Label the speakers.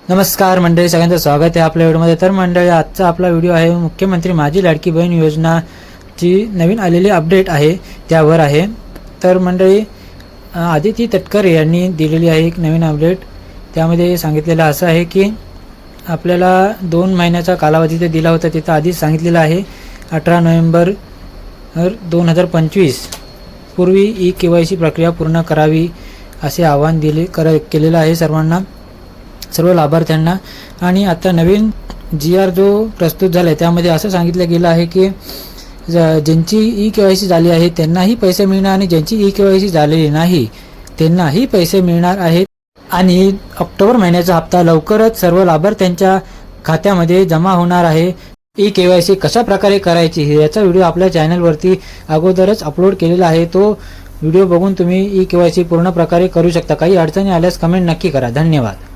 Speaker 1: नमस्कार मंडळी, सगळ्यांचं स्वागत आहे आपल्या व्हिडिओमध्ये। तर मंडळी, आजचा आपला व्हिडिओ आहे मुख्यमंत्री माझी लाडकी बहीण योजनाची नवीन आलेली अपडेट आहे त्यावर आहे। तर मंडळी, आदिती तटकरे यांनी दिलेली आहे एक नवीन अपडेट। त्यामध्ये सांगितलेलं असं आहे की आपल्याला 2 महिन्याचा कालावधी ते दिला होता, तिथं आधीच सांगितलेलं आहे 18 नोव्हेंबर 2025 पूर्वी KYC प्रक्रिया पूर्ण करावी असे आवाहन केलेलं आहे सर्व लाभार्थ्यांना। आणि आता नवीन GR जो प्रस्तुत झाला आहे त्यामध्ये असं सांगितलं गेलं आहे की ज्यांची KYC झाली आहे त्यांनाही पैसे मिळणार आणि ज्यांची KYC झालेली नाही त्यांनाही पैसे मिळणार आहेत। आणि ऑक्टोबर महिन्याचा हप्ता लवकरच सर्व लाभार्थ्यांच्या खात्यामध्ये जमा होणार आहे। KYC कशा प्रकारे करायची याचा व्हिडिओ आपल्या चॅनलवरती अगोदरच अपलोड केलेला आहे, तो व्हिडिओ बघून तुम्ही KYC पूर्ण प्रकारे करू शकता। काही अडचणी आल्यास कमेंट नक्की करा। धन्यवाद।